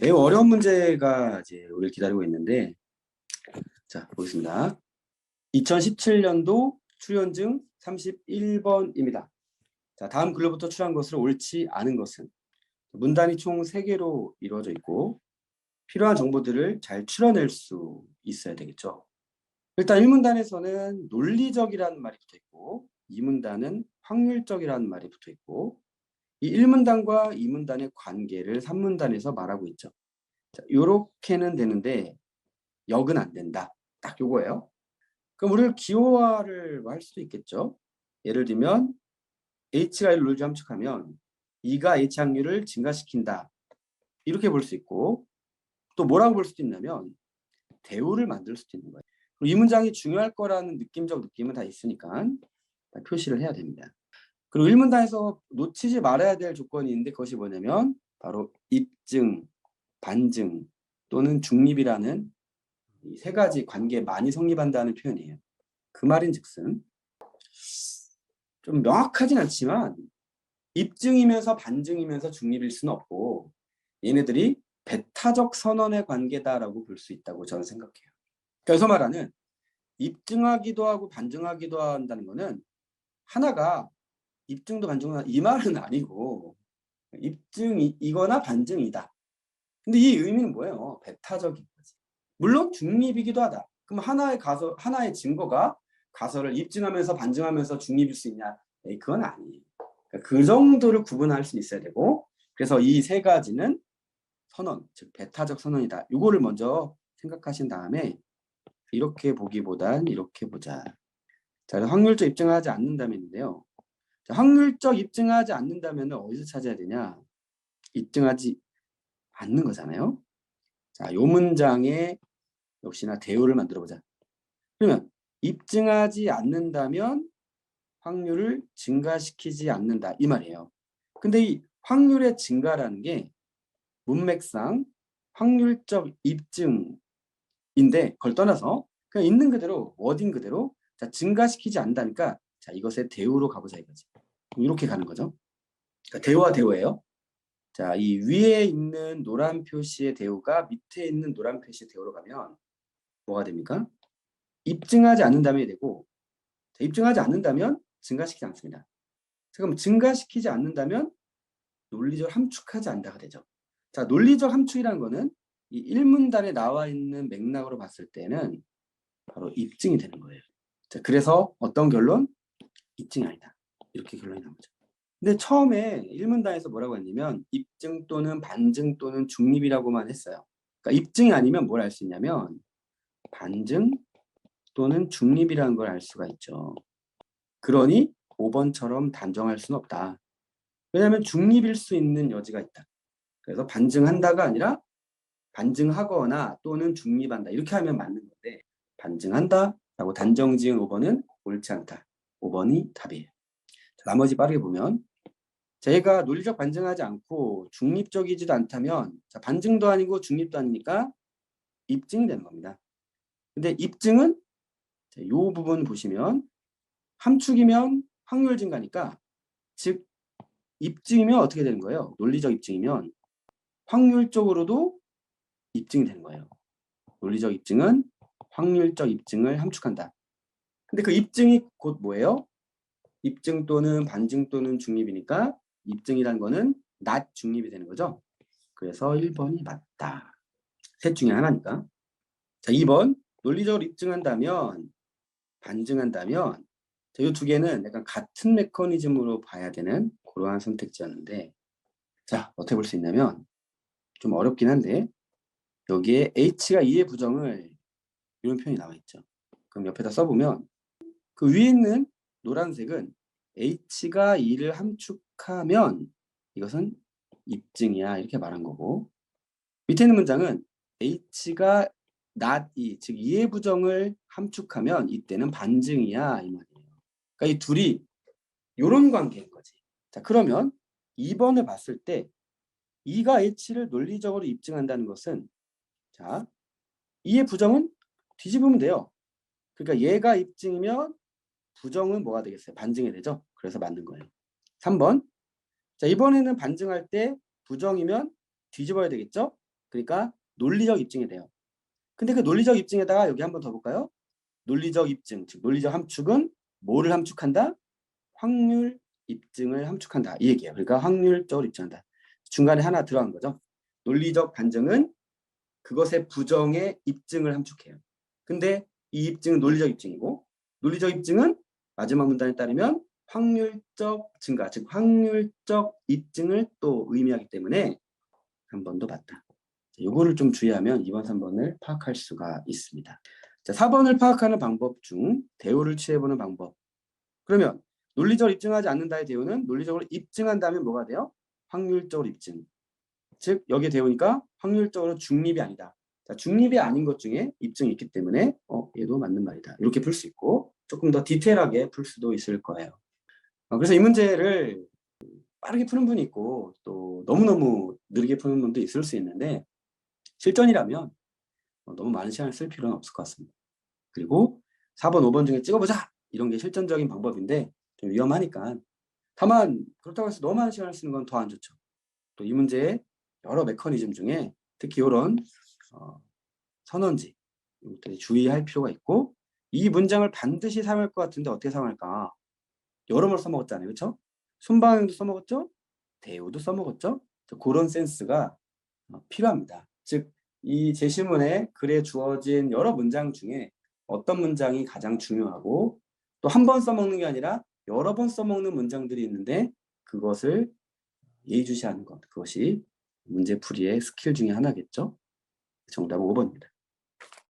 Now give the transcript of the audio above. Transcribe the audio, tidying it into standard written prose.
매우 어려운 문제가 이제 우리를 기다리고 있는데, 자, 보겠습니다. 2017년도 출연증 31번입니다. 자, 다음 글로부터 출한 것으로 옳지 않은 것은 문단이 총 3개로 이루어져 있고 필요한 정보들을 잘 추려낼 수 있어야 되겠죠. 일단 1문단에서는 논리적이라는 말이 붙어 있고 2문단은 확률적이라는 말이 붙어 있고 이 1문단과 2문단의 관계를 3문단에서 말하고 있죠. 자, 요렇게는 되는데 역은 안 된다. 딱 요거예요. 그럼 우리를 기호화를 할 수도 있겠죠. 예를 들면 H가 1을 논리적 함축하면 E가 H 확률을 증가시킨다. 이렇게 볼 수 있고 또 뭐라고 볼 수도 있냐면 대우를 만들 수도 있는 거예요. 그리고 이 문장이 중요할 거라는 느낌적 느낌은 다 있으니까 표시를 해야 됩니다. 그리고 1문단에서 놓치지 말아야 될 조건이 있는데 그것이 뭐냐면 바로 입증, 반증 또는 중립이라는 이 3가지 관계에 많이 성립한다는 표현이에요. 그 말인즉슨 좀 명확하진 않지만 입증이면서 반증이면서 중립일 수는 없고 얘네들이 배타적 선언의 관계다라고 볼 수 있다고 저는 생각해요. 그래서 말하는 입증하기도 하고 반증하기도 한다는 거는 하나가 입증도 반증도 이 말은 아니고 입증이거나 반증이다. 근데 이 의미는 뭐예요? 배타적인 거지. 물론 중립이기도 하다. 그럼 하나의 증거가 가설을 입증하면서 반증하면서 중립일 수 있냐? 그건 아니에요. 그러니까 그 정도를 구분할 수 있어야 되고 그래서 이 3가지는 선언, 즉 배타적 선언이다. 이거를 먼저 생각하신 다음에 이렇게 보기보단 이렇게 보자. 자, 확률적 입증하지 않는다면인데요. 자, 확률적 입증하지 않는다면 어디서 찾아야 되냐? 입증하지 않는 거잖아요. 자, 요 문장에 역시나 대우를 만들어 보자. 그러면 입증하지 않는다면 확률을 증가시키지 않는다 이 말이에요. 근데 이 확률의 증가라는 게 문맥상 확률적 입증인데 그걸 떠나서 그냥 있는 그대로 워딩 그대로 자, 증가시키지 않는다니까 자, 이것의 대우로 가보자 이거지. 이렇게 가는 거죠. 그러니까 대우와 대우예요. 자, 이 위에 있는 노란 표시의 대우가 밑에 있는 노란 표시의 대우로 가면 뭐가 됩니까? 입증하지 않는다면이 되고 자, 입증하지 않는다면 증가시키지 않습니다. 그럼 증가시키지 않는다면 논리적 함축하지 않는다가 되죠. 자, 논리적 함축이라는 거는 이 1문단에 나와 있는 맥락으로 봤을 때는 바로 입증이 되는 거예요. 자, 그래서 어떤 결론? 입증이 아니다. 이렇게 결론이 나오죠. 근데 처음에 1문단에서 뭐라고 했냐면 입증 또는 반증 또는 중립이라고만 했어요. 그러니까 입증이 아니면 뭘 알 수 있냐면 반증 또는 중립이라는 걸 알 수가 있죠. 그러니 5번처럼 단정할 수는 없다. 왜냐하면 중립일 수 있는 여지가 있다. 그래서 반증한다가 아니라 반증하거나 또는 중립한다. 이렇게 하면 맞는 건데 반증한다라고 단정 지은 5번은 옳지 않다. 5번이 답이에요. 자, 나머지 빠르게 보면 저희가 논리적 반증하지 않고 중립적이지도 않다면 자, 반증도 아니고 중립도 아니니까 입증이 되는 겁니다. 근데 입증은 이 부분 보시면 함축이면 확률 증가니까 즉 입증이면 어떻게 되는 거예요? 논리적 입증이면 확률적으로도 입증이 되는 거예요. 논리적 입증은 확률적 입증을 함축한다. 근데 그 입증이 곧 뭐예요? 입증 또는 반증 또는 중립이니까 입증이라는 거는 not 중립이 되는 거죠. 그래서 1번이 맞다. 셋 중에 하나니까. 자, 2번 논리적으로 입증한다면 반증한다면 이 2개는 약간 같은 메커니즘으로 봐야 되는 그러한 선택지였는데 자, 어떻게 볼 수 있냐면 좀 어렵긴 한데 여기에 H가 2의 부정을 이런 표현이 나와 있죠. 그럼 옆에다 써보면 그 위에 있는 노란색은 H가 2를 함축하면 이것은 입증이야 이렇게 말한 거고 밑에 있는 문장은 H가 not 2, 즉 2의 부정을 함축하면 이때는 반증이야 이 말이에요. 그러니까 이 둘이 이런 관계인 거지. 자, 그러면 2번을 봤을 때 2가 H를 논리적으로 입증한다는 것은 자, 2의 부정은 뒤집으면 돼요. 그러니까 얘가 입증이면 부정은 뭐가 되겠어요? 반증이 되죠? 그래서 맞는 거예요. 3번. 자, 이번에는 반증할 때 부정이면 뒤집어야 되겠죠? 그러니까 논리적 입증이 돼요. 근데 그 논리적 입증에다가 여기 한번 더 볼까요? 논리적 입증, 즉 논리적 함축은 뭐를 함축한다? 확률 입증을 함축한다. 이 얘기예요. 그러니까 확률적으로 입증한다. 중간에 하나 들어간 거죠. 논리적 반증은 그것의 부정의 입증을 함축해요. 근데 이 입증은 논리적 입증이고, 논리적 입증은 마지막 문단에 따르면 확률적 증가, 즉 확률적 입증을 또 의미하기 때문에 한 번 더 맞다. 요거를 좀 주의하면 2번, 3번을 파악할 수가 있습니다. 자, 4번을 파악하는 방법 중 대우를 취해보는 방법. 그러면 논리적으로 입증하지 않는다의 대우는 논리적으로 입증한다면 뭐가 돼요? 확률적으로 입증. 즉 여기에 대우니까 확률적으로 중립이 아니다. 자, 중립이 아닌 것 중에 입증이 있기 때문에 얘도 맞는 말이다. 이렇게 풀 수 있고 조금 더 디테일하게 풀 수도 있을 거예요. 그래서 이 문제를 빠르게 푸는 분이 있고 또 너무너무 느리게 푸는 분도 있을 수 있는데 실전이라면 너무 많은 시간을 쓸 필요는 없을 것 같습니다. 그리고 4번, 5번 중에 찍어보자! 이런 게 실전적인 방법인데 좀 위험하니까 다만 그렇다고 해서 너무 많은 시간을 쓰는 건 더 안 좋죠. 또 이 문제의 여러 메커니즘 중에 특히 이런 선언지 이것들이 주의할 필요가 있고 이 문장을 반드시 사용할 것 같은데 어떻게 사용할까? 여러 번 써먹었잖아요. 그렇죠? 순방향도 써먹었죠? 대우도 써먹었죠? 그런 센스가 필요합니다. 즉, 이 제시문에 글에 주어진 여러 문장 중에 어떤 문장이 가장 중요하고 또 한 번 써먹는 게 아니라 여러 번 써먹는 문장들이 있는데 그것을 예의주시하는 것, 그것이 문제풀이의 스킬 중에 하나겠죠. 정답은 5번입니다.